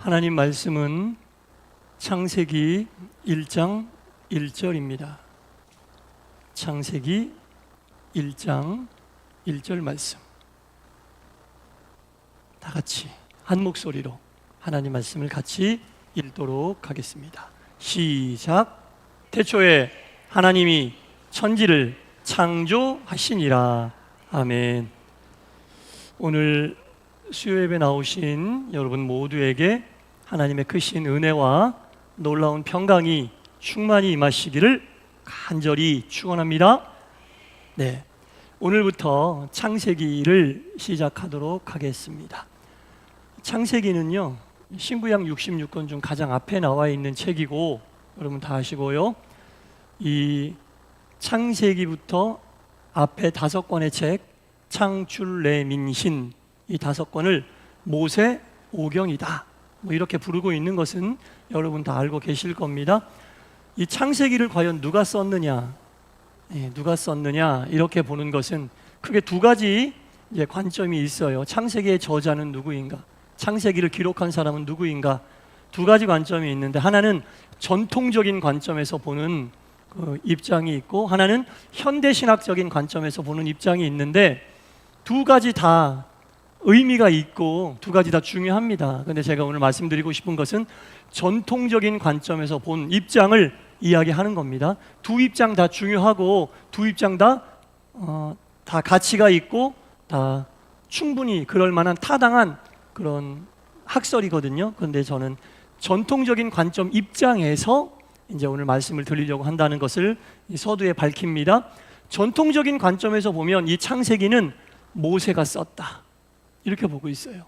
하나님 말씀은 창세기 1장 1절입니다. 창세기 1장 1절 말씀. 다 같이 한 목소리로 하나님 말씀을 같이 읽도록 하겠습니다. 시작. 태초에 하나님이 천지를 창조하시니라. 아멘. 오늘 수요예배 나오신 여러분 모두에게 하나님의 크신 은혜와 놀라운 평강이 충만히 임하시기를 간절히 축원합니다. 네, 오늘부터 창세기를 시작하도록 하겠습니다. 창세기는요, 신구약 66권 중 가장 앞에 나와 있는 책이고, 여러분 다 아시고요, 이 창세기부터 앞에 5권의 책, 창출레민신, 이 5권을 모세 오경이다, 뭐 이렇게 부르고 있는 것은 여러분 다 알고 계실 겁니다. 이 창세기를 과연 누가 썼느냐, 누가 썼느냐 이렇게 보는 것은 크게 두 가지 관점이 있어요. 창세기의 저자는 누구인가, 창세기를 기록한 사람은 누구인가, 두 가지 관점이 있는데, 하나는 전통적인 관점에서 보는 그 입장이 있고, 하나는 현대신학적인 관점에서 보는 입장이 있는데, 두 가지 다 의미가 있고 두 가지 다 중요합니다. 근데 제가 오늘 말씀드리고 싶은 것은 전통적인 관점에서 본 입장을 이야기하는 겁니다. 두 입장 다 중요하고 두 입장 다 가치가 있고 다 충분히 그럴 만한 타당한 그런 학설이거든요. 그런데 저는 전통적인 관점 입장에서 이제 오늘 말씀을 드리려고 한다는 것을 이 서두에 밝힙니다. 전통적인 관점에서 보면 이 창세기는 모세가 썼다, 이렇게 보고 있어요.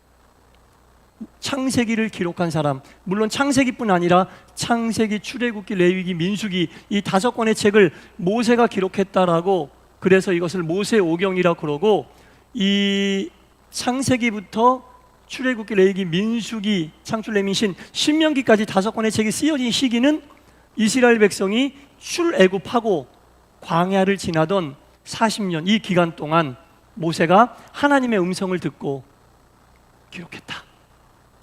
창세기를 기록한 사람, 물론 창세기뿐 아니라 창세기, 출애굽기, 레위기, 민수기 이 5권의 책을 모세가 기록했다라고, 그래서 이것을 모세 오경이라고 그러고, 이 창세기부터 출애굽기, 레위기, 민수기, 창출레민신, 신명기까지 5권의 책이 쓰여진 시기는 이스라엘 백성이 출애굽하고 광야를 지나던 40년, 이 기간 동안 모세가 하나님의 음성을 듣고 기록했다,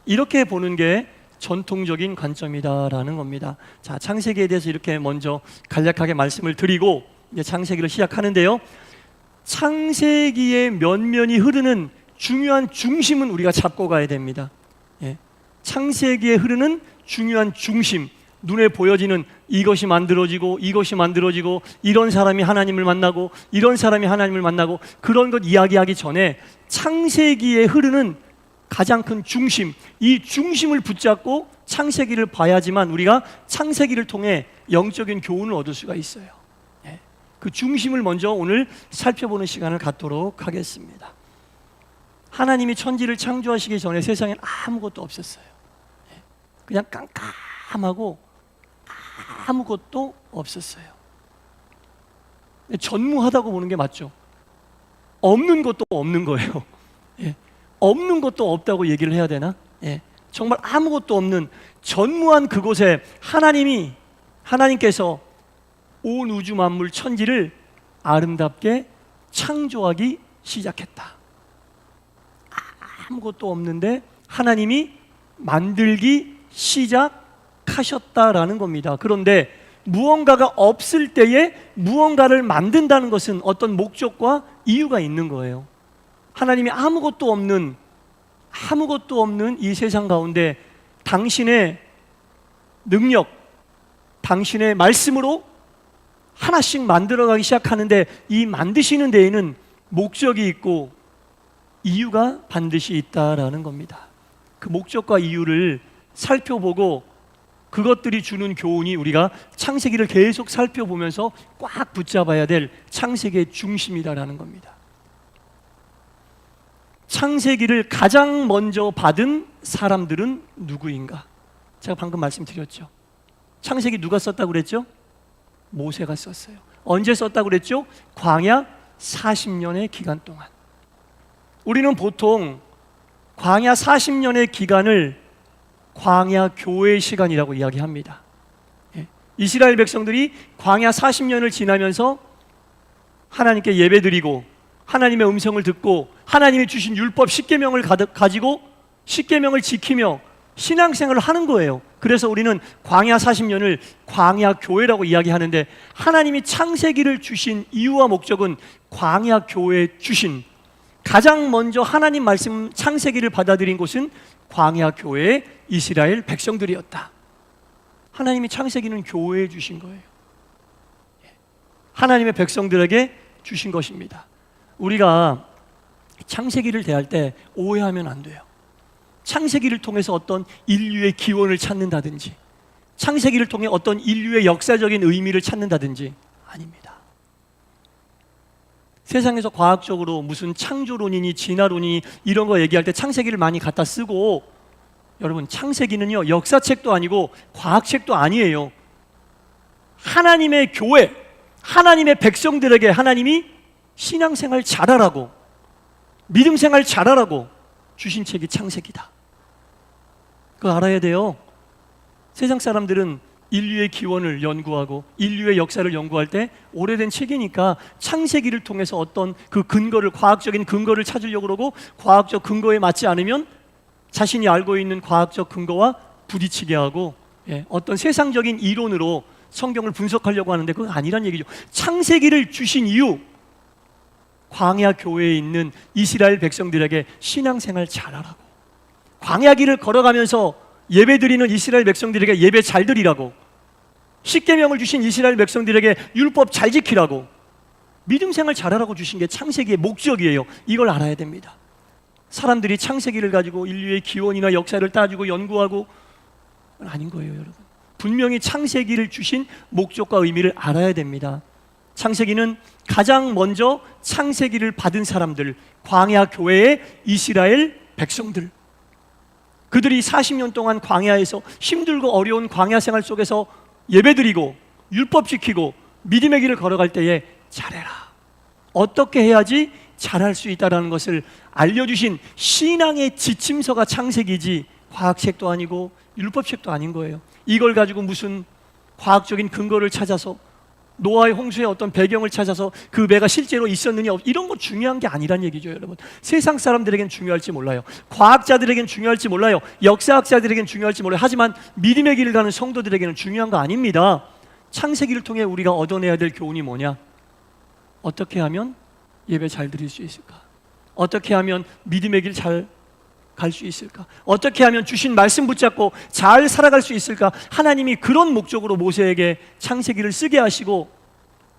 이렇게 보는 게 전통적인 관점이다라는 겁니다. 자, 창세기에 대해서 이렇게 먼저 간략하게 말씀을 드리고 이제 창세기를 시작하는데요, 창세기의 면면이 흐르는 중요한 중심은 우리가 잡고 가야 됩니다. 창세기에 흐르는 중요한 중심, 눈에 보여지는 이것이 만들어지고 이것이 만들어지고, 이런 사람이 하나님을 만나고 이런 사람이 하나님을 만나고, 그런 것 이야기하기 전에 창세기에 흐르는 가장 큰 중심, 이 중심을 붙잡고 창세기를 봐야지만 우리가 창세기를 통해 영적인 교훈을 얻을 수가 있어요. 그 중심을 먼저 오늘 살펴보는 시간을 갖도록 하겠습니다. 하나님이 천지를 창조하시기 전에 세상엔 아무것도 없었어요. 그냥 깜깜하고 아무것도 없었어요. 전무하다고 보는 게 맞죠. 없는 것도 없는 거예요. 없는 것도 없다고 얘기를 해야 되나? 정말 아무것도 없는 전무한 그곳에 하나님께서 온 우주 만물 천지를 아름답게 창조하기 시작했다. 아무것도 없는데 하나님이 만들기 시작하셨다라는 겁니다. 그런데 무언가가 없을 때에 무언가를 만든다는 것은 어떤 목적과 이유가 있는 거예요. 하나님이 아무것도 없는 이 세상 가운데 당신의 능력, 당신의 말씀으로 하나씩 만들어가기 시작하는데, 이 만드시는 데에는 목적이 있고 이유가 반드시 있다라는 겁니다. 그 목적과 이유를 살펴보고 그것들이 주는 교훈이 우리가 창세기를 계속 살펴보면서 꽉 붙잡아야 될 창세기의 중심이다라는 겁니다. 창세기를 가장 먼저 받은 사람들은 누구인가? 제가 방금 말씀드렸죠. 창세기 누가 썼다고 그랬죠? 모세가 썼어요. 언제 썼다고 그랬죠? 광야 40년의 기간 동안. 우리는 보통 광야 40년의 기간을 광야 교회의 시간이라고 이야기합니다. 이스라엘 백성들이 광야 40년을 지나면서 하나님께 예배드리고 하나님의 음성을 듣고 하나님이 주신 율법 10계명을 가지고 10계명을 지키며 신앙생활을 하는 거예요. 그래서 우리는 광야 40년을 광야 교회라고 이야기하는데, 하나님이 창세기를 주신 이유와 목적은 광야 교회에 주신, 가장 먼저 하나님 말씀 창세기를 받아들인 곳은 광야 교회의 이스라엘 백성들이었다. 하나님이 창세기는 교회에 주신 거예요. 하나님의 백성들에게 주신 것입니다. 우리가 창세기를 대할 때 오해하면 안 돼요. 창세기를 통해서 어떤 인류의 기원을 찾는다든지, 창세기를 통해 어떤 인류의 역사적인 의미를 찾는다든지 아닙니다. 세상에서 과학적으로 무슨 창조론이니 진화론이니 이런 거 얘기할 때 창세기를 많이 갖다 쓰고, 여러분 창세기는요 역사책도 아니고 과학책도 아니에요. 하나님의 교회, 하나님의 백성들에게 하나님이 신앙생활 잘하라고, 믿음생활 잘하라고 주신 책이 창세기다. 그거 알아야 돼요. 세상 사람들은 인류의 기원을 연구하고 인류의 역사를 연구할 때 오래된 책이니까 창세기를 통해서 어떤 그 근거를, 과학적인 근거를 찾으려고 그러고, 과학적 근거에 맞지 않으면 자신이 알고 있는 과학적 근거와 부딪히게 하고, 어떤 세상적인 이론으로 성경을 분석하려고 하는데 그건 아니란 얘기죠. 창세기를 주신 이유, 광야 교회에 있는 이스라엘 백성들에게 신앙생활 잘하라고, 광야길을 걸어가면서 예배드리는 이스라엘 백성들에게 예배 잘 드리라고, 십계명을 주신 이스라엘 백성들에게 율법 잘 지키라고, 믿음생활 잘하라고 주신 게 창세기의 목적이에요. 이걸 알아야 됩니다. 사람들이 창세기를 가지고 인류의 기원이나 역사를 따지고 연구하고, 그건 아닌 거예요, 여러분. 분명히 창세기를 주신 목적과 의미를 알아야 됩니다. 창세기는 가장 먼저 창세기를 받은 사람들, 광야 교회의 이스라엘 백성들, 그들이 40년 동안 광야에서 힘들고 어려운 광야 생활 속에서 예배드리고 율법 지키고 믿음의 길을 걸어갈 때에 잘해라, 어떻게 해야지 잘할 수 있다는 것을 알려주신 신앙의 지침서가 창세기지 과학책도 아니고 율법책도 아닌 거예요. 이걸 가지고 무슨 과학적인 근거를 찾아서, 노아의 홍수의 어떤 배경을 찾아서 그 배가 실제로 있었느냐, 이런 거 중요한 게 아니란 얘기죠, 여러분. 세상 사람들에겐 중요할지 몰라요. 과학자들에겐 중요할지 몰라요. 역사학자들에겐 중요할지 몰라요. 하지만 믿음의 길을 가는 성도들에게는 중요한 거 아닙니다. 창세기를 통해 우리가 얻어내야 될 교훈이 뭐냐? 어떻게 하면 예배 잘 드릴 수 있을까? 어떻게 하면 믿음의 길 잘 갈 수 있을까? 어떻게 하면 주신 말씀 붙잡고 잘 살아갈 수 있을까? 하나님이 그런 목적으로 모세에게 창세기를 쓰게 하시고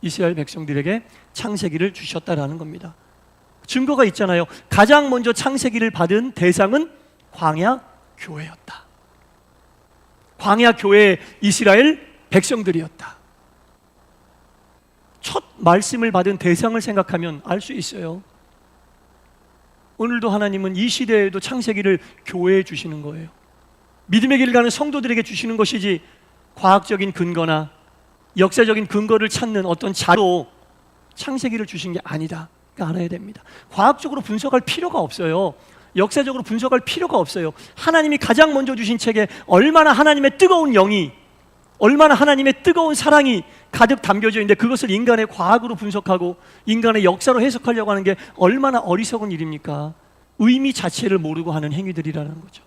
이스라엘 백성들에게 창세기를 주셨다라는 겁니다. 증거가 있잖아요. 가장 먼저 창세기를 받은 대상은 광야 교회였다. 광야 교회의 이스라엘 백성들이었다. 첫 말씀을 받은 대상을 생각하면 알 수 있어요. 오늘도 하나님은 이 시대에도 창세기를 교회에 주시는 거예요. 믿음의 길을 가는 성도들에게 주시는 것이지, 과학적인 근거나 역사적인 근거를 찾는 어떤 자료, 창세기를 주신 게 아니다. 그러니까 알아야 됩니다. 과학적으로 분석할 필요가 없어요. 역사적으로 분석할 필요가 없어요. 하나님이 가장 먼저 주신 책에 얼마나 하나님의 뜨거운 영이, 얼마나 하나님의 뜨거운 사랑이 가득 담겨져 있는데, 그것을 인간의 과학으로 분석하고 인간의 역사로 해석하려고 하는 게 얼마나 어리석은 일입니까? 의미 자체를 모르고 하는 행위들이라는 거죠.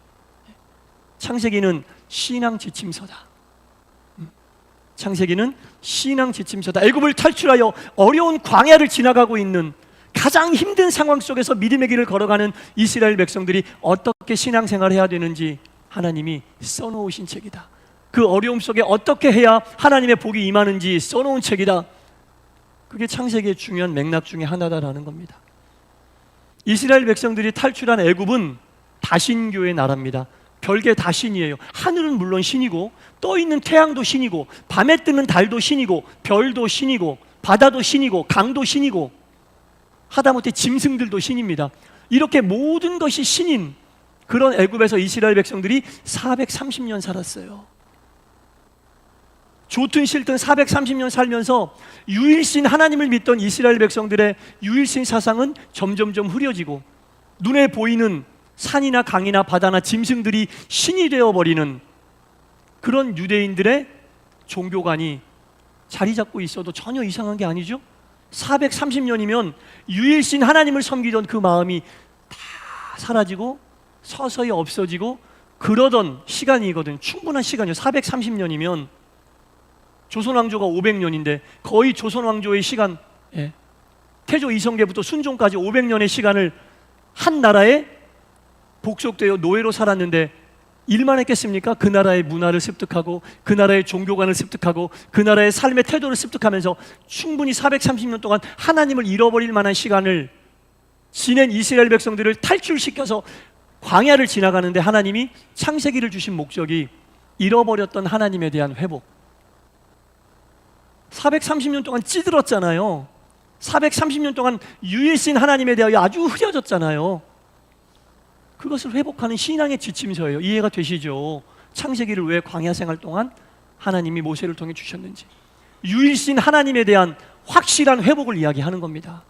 창세기는 신앙 지침서다. 창세기는 신앙 지침서다. 애굽을 탈출하여 어려운 광야를 지나가고 있는, 가장 힘든 상황 속에서 믿음의 길을 걸어가는 이스라엘 백성들이 어떻게 신앙생활을 해야 되는지 하나님이 써놓으신 책이다. 그 어려움 속에 어떻게 해야 하나님의 복이 임하는지 써놓은 책이다. 그게 창세기의 중요한 맥락 중에 하나다라는 겁니다. 이스라엘 백성들이 탈출한 애굽은 다신교의 나라입니다. 별개 다 신이에요. 하늘은 물론 신이고, 떠있는 태양도 신이고, 밤에 뜨는 달도 신이고, 별도 신이고, 바다도 신이고, 강도 신이고, 하다못해 짐승들도 신입니다. 이렇게 모든 것이 신인 그런 애굽에서 이스라엘 백성들이 430년 살았어요. 좋든 싫든 430년 살면서 유일신 하나님을 믿던 이스라엘 백성들의 유일신 사상은 점점점 흐려지고, 눈에 보이는 산이나 강이나 바다나 짐승들이 신이 되어버리는 그런 유대인들의 종교관이 자리 잡고 있어도 전혀 이상한 게 아니죠. 430년이면 유일신 하나님을 섬기던 그 마음이 다 사라지고 서서히 없어지고 그러던 시간이거든. 충분한 시간이요. 430년이면 조선 왕조가 500년인데 거의 조선 왕조의 시간, 태조 이성계부터 순종까지 500년의 시간을 한 나라에 복속되어 노예로 살았는데 일만 했겠습니까? 그 나라의 문화를 습득하고 그 나라의 종교관을 습득하고 그 나라의 삶의 태도를 습득하면서 충분히 430년 동안 하나님을 잃어버릴 만한 시간을 지낸 이스라엘 백성들을 탈출시켜서 광야를 지나가는데 하나님이 창세기를 주신 목적이 잃어버렸던 하나님에 대한 회복. 430년 동안 찌들었잖아요. 430년 동안 유일신 하나님에 대하여 아주 흐려졌잖아요. 그것을 회복하는 신앙의 지침서예요. 이해가 되시죠? 창세기를 왜 광야 생활 동안 하나님이 모세를 통해 주셨는지, 유일신 하나님에 대한 확실한 회복을 이야기하는 겁니다.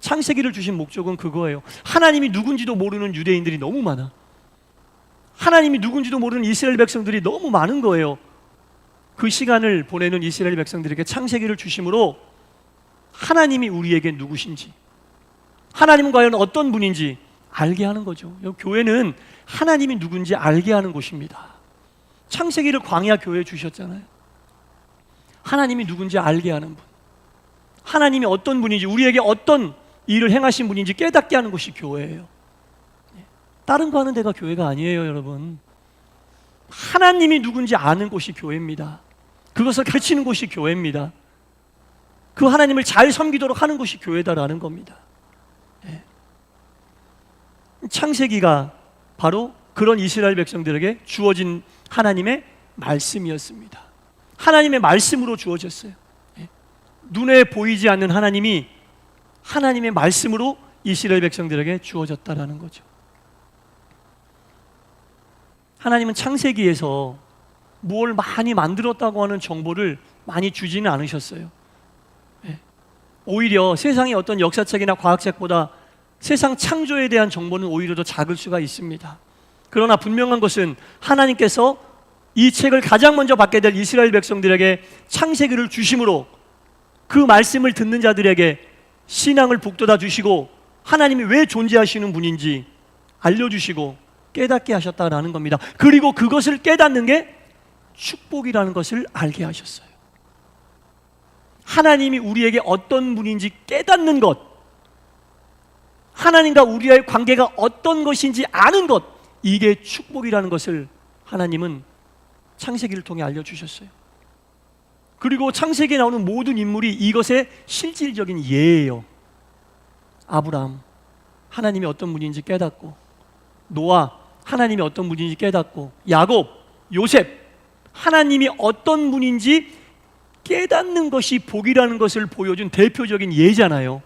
창세기를 주신 목적은 그거예요. 하나님이 누군지도 모르는 유대인들이 너무 많아. 하나님이 누군지도 모르는 이스라엘 백성들이 너무 많은 거예요. 그 시간을 보내는 이스라엘 백성들에게 창세기를 주심으로 하나님이 우리에게 누구신지, 하나님은 과연 어떤 분인지 알게 하는 거죠. 교회는 하나님이 누군지 알게 하는 곳입니다. 창세기를 광야 교회에 주셨잖아요. 하나님이 누군지 알게 하는 분, 하나님이 어떤 분인지, 우리에게 어떤 일을 행하신 분인지 깨닫게 하는 곳이 교회예요. 다른 거 하는 데가 교회가 아니에요, 여러분. 하나님이 누군지 아는 곳이 교회입니다. 그것을 가르치는 곳이 교회입니다. 그 하나님을 잘 섬기도록 하는 것이 교회다라는 겁니다. 창세기가 바로 그런 이스라엘 백성들에게 주어진 하나님의 말씀이었습니다. 하나님의 말씀으로 주어졌어요. 눈에 보이지 않는 하나님이 하나님의 말씀으로 이스라엘 백성들에게 주어졌다라는 거죠. 하나님은 창세기에서 뭘 많이 만들었다고 하는 정보를 많이 주지는 않으셨어요. 오히려 세상의 어떤 역사책이나 과학책보다 세상 창조에 대한 정보는 오히려 더 작을 수가 있습니다. 그러나 분명한 것은 하나님께서 이 책을 가장 먼저 받게 될 이스라엘 백성들에게 창세기를 주심으로 그 말씀을 듣는 자들에게 신앙을 북돋아 주시고 하나님이 왜 존재하시는 분인지 알려주시고 깨닫게 하셨다라는 겁니다. 그리고 그것을 깨닫는 게 축복이라는 것을 알게 하셨어요. 하나님이 우리에게 어떤 분인지 깨닫는 것, 하나님과 우리의 관계가 어떤 것인지 아는 것, 이게 축복이라는 것을 하나님은 창세기를 통해 알려주셨어요. 그리고 창세기에 나오는 모든 인물이 이것의 실질적인 예예요. 아브라함, 하나님이 어떤 분인지 깨닫고, 노아, 하나님이 어떤 분인지 깨닫고, 야곱, 요셉, 하나님이 어떤 분인지 깨닫는 것이 복이라는 것을 보여준 대표적인 예잖아요.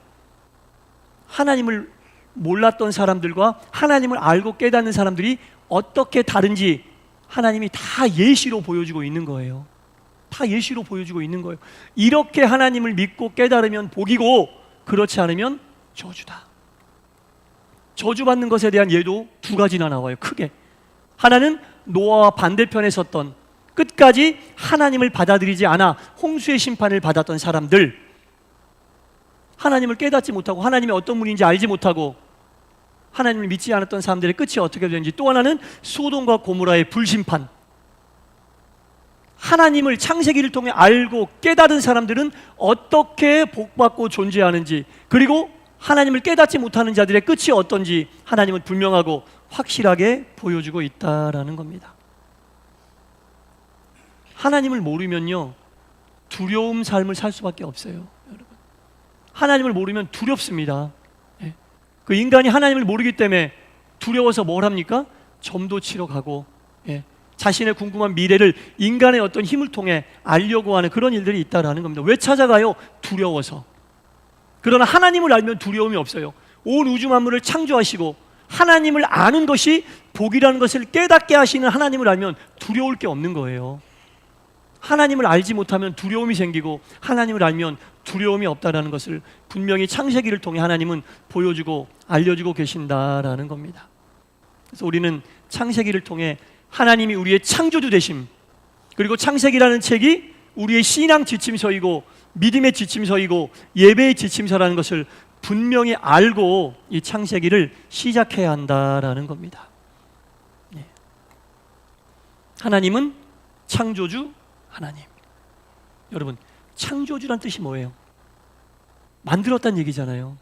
하나님을 몰랐던 사람들과 하나님을 알고 깨닫는 사람들이 어떻게 다른지 하나님이 다 예시로 보여주고 있는 거예요. 다 예시로 보여주고 있는 거예요. 이렇게 하나님을 믿고 깨달으면 복이고, 그렇지 않으면 저주다. 저주받는 것에 대한 예도 두 가지나 나와요. 크게. 하나는 노아와 반대편에 섰던, 끝까지 하나님을 받아들이지 않아 홍수의 심판을 받았던 사람들, 하나님을 깨닫지 못하고 하나님이 어떤 분인지 알지 못하고 하나님을 믿지 않았던 사람들의 끝이 어떻게 되는지. 또 하나는 소돔과 고모라의 불심판. 하나님을 창세기를 통해 알고 깨달은 사람들은 어떻게 복받고 존재하는지, 그리고 하나님을 깨닫지 못하는 자들의 끝이 어떤지 하나님은 분명하고 확실하게 보여주고 있다라는 겁니다. 하나님을 모르면요, 두려움 삶을 살 수밖에 없어요. 여러분, 하나님을 모르면 두렵습니다. 그 인간이 하나님을 모르기 때문에 두려워서 뭘 합니까? 점도 치러 가고, 자신의 궁금한 미래를 인간의 어떤 힘을 통해 알려고 하는 그런 일들이 있다라는 겁니다. 왜 찾아가요? 두려워서. 그러나 하나님을 알면 두려움이 없어요. 온 우주 만물을 창조하시고 하나님을 아는 것이 복이라는 것을 깨닫게 하시는 하나님을 알면 두려울 게 없는 거예요. 하나님을 알지 못하면 두려움이 생기고, 하나님을 알면 두려움이 없다라는 것을 분명히 창세기를 통해 하나님은 보여주고 알려주고 계신다라는 겁니다. 그래서 우리는 창세기를 통해 하나님이 우리의 창조주 되심, 그리고 창세기라는 책이 우리의 신앙 지침서이고 믿음의 지침서이고 예배의 지침서라는 것을 분명히 알고 이 창세기를 시작해야 한다라는 겁니다. 하나님은 창조주 하나님. 여러분, 창조주란 뜻이 뭐예요? 만들었다는 얘기잖아요.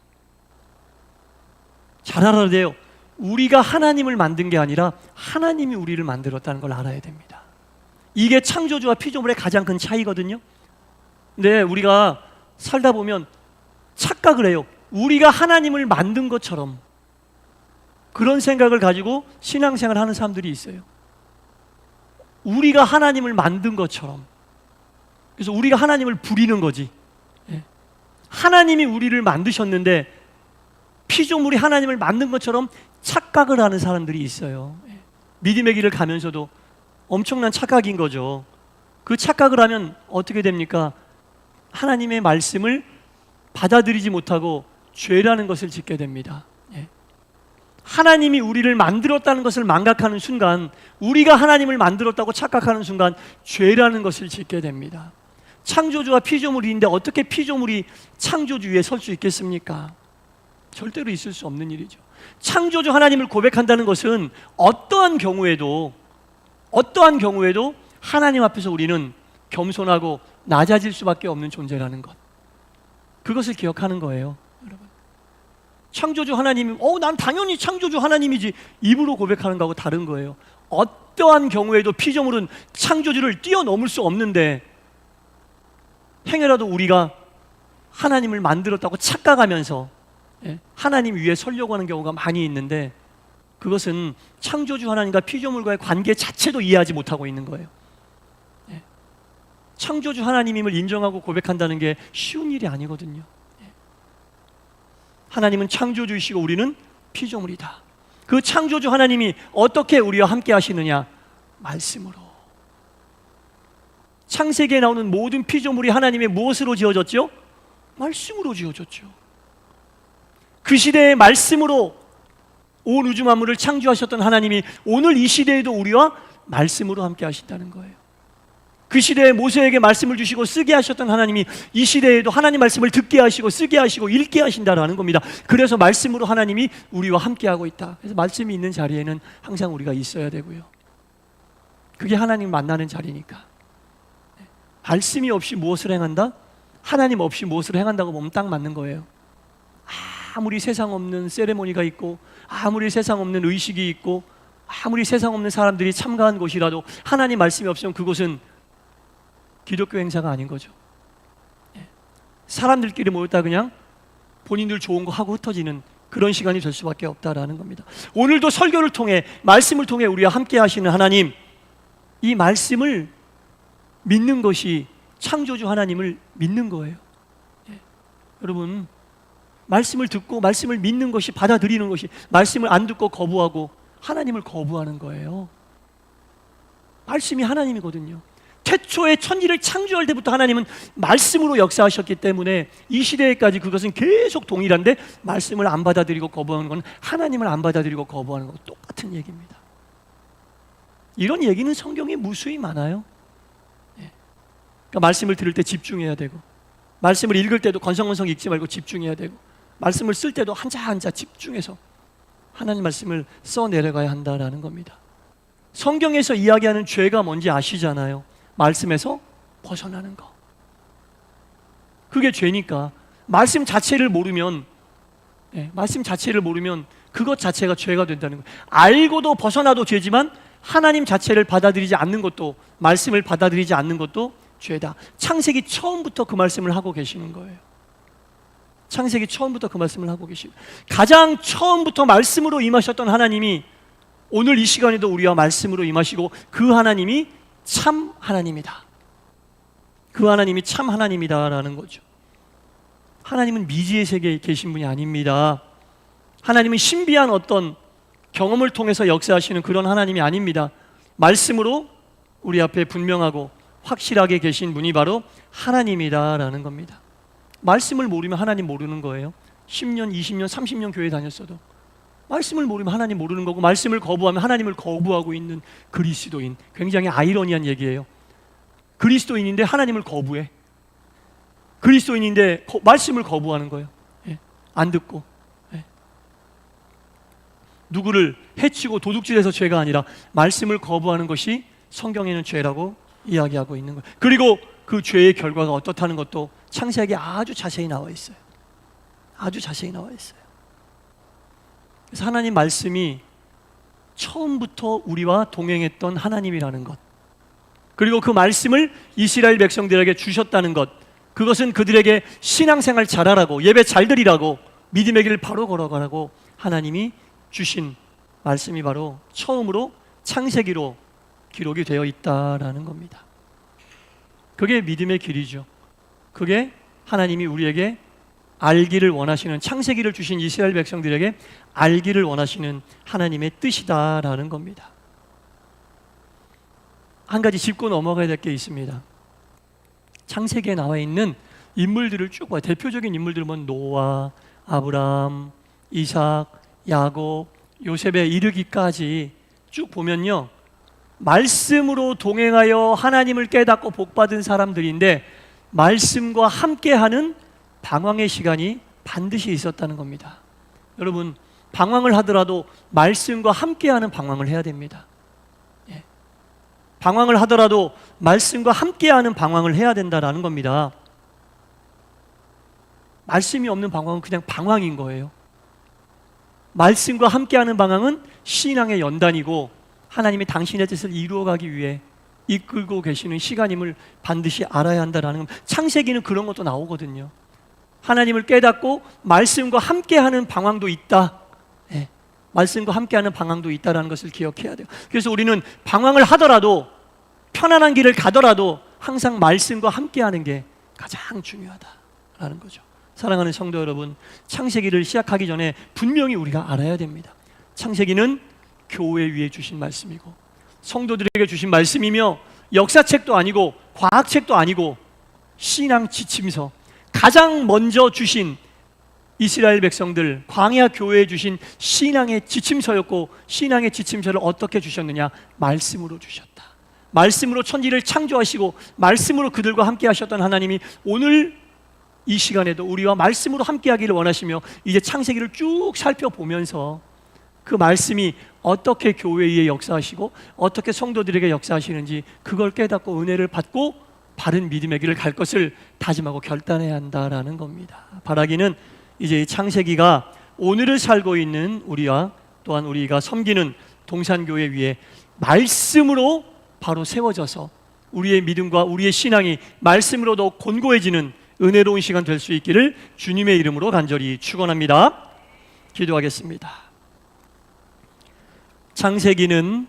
잘 알아야 돼요. 우리가 하나님을 만든 게 아니라 하나님이 우리를 만들었다는 걸 알아야 됩니다. 이게 창조주와 피조물의 가장 큰 차이거든요. 근데 우리가 살다 보면 착각을 해요. 우리가 하나님을 만든 것처럼, 그런 생각을 가지고 신앙생활을 하는 사람들이 있어요. 우리가 하나님을 만든 것처럼. 그래서 우리가 하나님을 부리는 거지. 하나님이 우리를 만드셨는데 피조물이 하나님을 만든 것처럼 착각을 하는 사람들이 있어요. 믿음의 길을 가면서도 엄청난 착각인 거죠. 그 착각을 하면 어떻게 됩니까? 하나님의 말씀을 받아들이지 못하고 죄라는 것을 짓게 됩니다. 하나님이 우리를 만들었다는 것을 망각하는 순간, 우리가 하나님을 만들었다고 착각하는 순간 죄라는 것을 짓게 됩니다. 창조주와 피조물인데 어떻게 피조물이 창조주 위에 설 수 있겠습니까? 절대로 있을 수 없는 일이죠. 창조주 하나님을 고백한다는 것은 어떠한 경우에도 하나님 앞에서 우리는 겸손하고 낮아질 수밖에 없는 존재라는 것, 그것을 기억하는 거예요. 여러분, 창조주 하나님이 난 당연히 창조주 하나님이지, 입으로 고백하는 거하고 다른 거예요. 어떠한 경우에도 피조물은 창조주를 뛰어넘을 수 없는데 행여라도 우리가 하나님을 만들었다고 착각하면서 하나님 위에 서려고 하는 경우가 많이 있는데, 그것은 창조주 하나님과 피조물과의 관계 자체도 이해하지 못하고 있는 거예요. 창조주 하나님임을 인정하고 고백한다는 게 쉬운 일이 아니거든요. 하나님은 창조주이시고 우리는 피조물이다. 그 창조주 하나님이 어떻게 우리와 함께 하시느냐? 말씀으로. 창세기에 나오는 모든 피조물이 하나님의 무엇으로 지어졌죠? 말씀으로 지어졌죠. 그 시대의 말씀으로 온 우주 만물을 창조하셨던 하나님이 오늘 이 시대에도 우리와 말씀으로 함께 하신다는 거예요. 그 시대에 모세에게 말씀을 주시고 쓰게 하셨던 하나님이 이 시대에도 하나님 말씀을 듣게 하시고 쓰게 하시고 읽게 하신다라는 겁니다. 그래서 말씀으로 하나님이 우리와 함께 하고 있다. 그래서 말씀이 있는 자리에는 항상 우리가 있어야 되고요. 그게 하나님 만나는 자리니까. 말씀이 없이 무엇을 행한다? 하나님 없이 무엇을 행한다고 보면 딱 맞는 거예요. 아무리 세상 없는 세레모니가 있고, 아무리 세상 없는 의식이 있고, 아무리 세상 없는 사람들이 참가한 곳이라도 하나님 말씀이 없으면 그곳은 기독교 행사가 아닌 거죠. 사람들끼리 모였다 그냥 본인들 좋은 거 하고 흩어지는 그런 시간이 될 수밖에 없다라는 겁니다. 오늘도 설교를 통해, 말씀을 통해 우리와 함께 하시는 하나님, 이 말씀을 믿는 것이 창조주 하나님을 믿는 거예요. 여러분, 말씀을 듣고 말씀을 믿는 것이, 받아들이는 것이, 말씀을 안 듣고 거부하고 하나님을 거부하는 거예요. 말씀이 하나님이거든요. 태초에 천지를 창조할 때부터 하나님은 말씀으로 역사하셨기 때문에 이 시대에까지 그것은 계속 동일한데, 말씀을 안 받아들이고 거부하는 건 하나님을 안 받아들이고 거부하는 거 똑같은 얘기입니다. 이런 얘기는 성경에 무수히 많아요. 그러니까 말씀을 들을 때 집중해야 되고, 말씀을 읽을 때도 건성건성 읽지 말고 집중해야 되고, 말씀을 쓸 때도 한자 한자 집중해서 하나님 말씀을 써내려가야 한다라는 겁니다. 성경에서 이야기하는 죄가 뭔지 아시잖아요. 말씀에서 벗어나는 거, 그게 죄니까 말씀 자체를 모르면 그것 자체가 죄가 된다는 거예요. 알고도 벗어나도 죄지만 하나님 자체를 받아들이지 않는 것도, 말씀을 받아들이지 않는 것도 죄다. 창세기 처음부터 그 말씀을 하고 계시는 거예요. 창세기 처음부터 그 말씀을 하고 계시고, 가장 처음부터 말씀으로 임하셨던 하나님이 오늘 이 시간에도 우리와 말씀으로 임하시고, 그 하나님이 참 하나님이다. 그 하나님이 참 하나님이다라는 거죠. 하나님은 미지의 세계에 계신 분이 아닙니다. 하나님은 신비한 어떤 경험을 통해서 역사하시는 그런 하나님이 아닙니다. 말씀으로 우리 앞에 분명하고 확실하게 계신 분이 바로 하나님이다라는 겁니다. 말씀을 모르면 하나님 모르는 거예요. 10년, 20년, 30년 교회 다녔어도 말씀을 모르면 하나님 모르는 거고, 말씀을 거부하면 하나님을 거부하고 있는 그리스도인. 굉장히 아이러니한 얘기예요. 그리스도인인데 하나님을 거부해. 그리스도인인데 말씀을 거부하는 거예요. 안 듣고. 누구를 해치고 도둑질해서 죄가 아니라 말씀을 거부하는 것이 성경에는 죄라고 이야기하고 있는 거예요. 그리고 그 죄의 결과가 어떻다는 것도 창세기에 아주 자세히 나와 있어요. 아주 자세히 나와 있어요. 그래서 하나님 말씀이 처음부터 우리와 동행했던 하나님이라는 것, 그리고 그 말씀을 이스라엘 백성들에게 주셨다는 것, 그것은 그들에게 신앙생활 잘하라고, 예배 잘 드리라고, 믿음의 길을 바로 걸어가라고 하나님이 주신 말씀이 바로 처음으로 창세기로 기록이 되어 있다라는 겁니다. 그게 믿음의 길이죠. 그게 하나님이 우리에게 알기를 원하시는, 창세기를 주신 이스라엘 백성들에게 알기를 원하시는 하나님의 뜻이다라는 겁니다. 한 가지 짚고 넘어가야 될 게 있습니다. 창세기에 나와 있는 인물들을 쭉 봐요. 대표적인 인물들은 뭐 노아, 아브라함, 이삭, 야곱, 요셉에 이르기까지 쭉 보면요, 말씀으로 동행하여 하나님을 깨닫고 복받은 사람들인데 말씀과 함께하는 방황의 시간이 반드시 있었다는 겁니다. 여러분, 방황을 하더라도 말씀과 함께하는 방황을 해야 됩니다. 예. 방황을 하더라도 말씀과 함께하는 방황을 해야 된다는 겁니다. 말씀이 없는 방황은 그냥 방황인 거예요. 말씀과 함께하는 방황은 신앙의 연단이고 하나님이 당신의 뜻을 이루어가기 위해 이끌고 계시는 시간임을 반드시 알아야 한다는 겁니다. 창세기는 그런 것도 나오거든요. 하나님을 깨닫고 말씀과 함께하는 방황도 있다. 네. 말씀과 함께하는 방황도 있다는 것을 기억해야 돼요. 그래서 우리는 방황을 하더라도, 편안한 길을 가더라도 항상 말씀과 함께하는 게 가장 중요하다라는 거죠. 사랑하는 성도 여러분, 창세기를 시작하기 전에 분명히 우리가 알아야 됩니다. 창세기는 교회 위에 주신 말씀이고 성도들에게 주신 말씀이며 역사책도 아니고 과학책도 아니고 신앙 지침서, 가장 먼저 주신 이스라엘 백성들 광야 교회에 주신 신앙의 지침서였고, 신앙의 지침서를 어떻게 주셨느냐? 말씀으로 주셨다. 말씀으로 천지를 창조하시고 말씀으로 그들과 함께 하셨던 하나님이 오늘 이 시간에도 우리와 말씀으로 함께 하기를 원하시며, 이제 창세기를 쭉 살펴보면서 그 말씀이 어떻게 교회 위에 역사하시고 어떻게 성도들에게 역사하시는지 그걸 깨닫고 은혜를 받고 바른 믿음의 길을 갈 것을 다짐하고 결단해야 한다라는 겁니다. 바라기는 이제 이 창세기가 오늘을 살고 있는 우리와 또한 우리가 섬기는 동산교회 위에 말씀으로 바로 세워져서 우리의 믿음과 우리의 신앙이 말씀으로 더욱 곤고해지는 은혜로운 시간 될 수 있기를 주님의 이름으로 간절히 축원합니다. 기도하겠습니다. 창세기는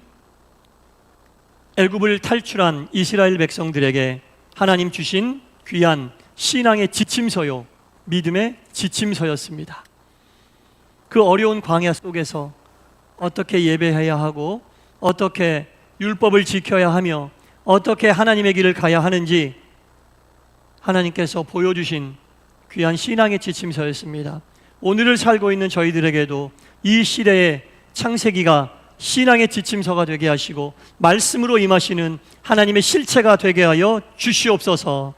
애굽을 탈출한 이스라엘 백성들에게 하나님 주신 귀한 신앙의 지침서요, 믿음의 지침서였습니다. 그 어려운 광야 속에서 어떻게 예배해야 하고 어떻게 율법을 지켜야 하며 어떻게 하나님의 길을 가야 하는지 하나님께서 보여주신 귀한 신앙의 지침서였습니다. 오늘을 살고 있는 저희들에게도 이 시대의 창세기가 신앙의 지침서가 되게 하시고 말씀으로 임하시는 하나님의 실체가 되게 하여 주시옵소서.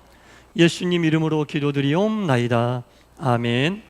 예수님 이름으로 기도드리옵나이다. 아멘.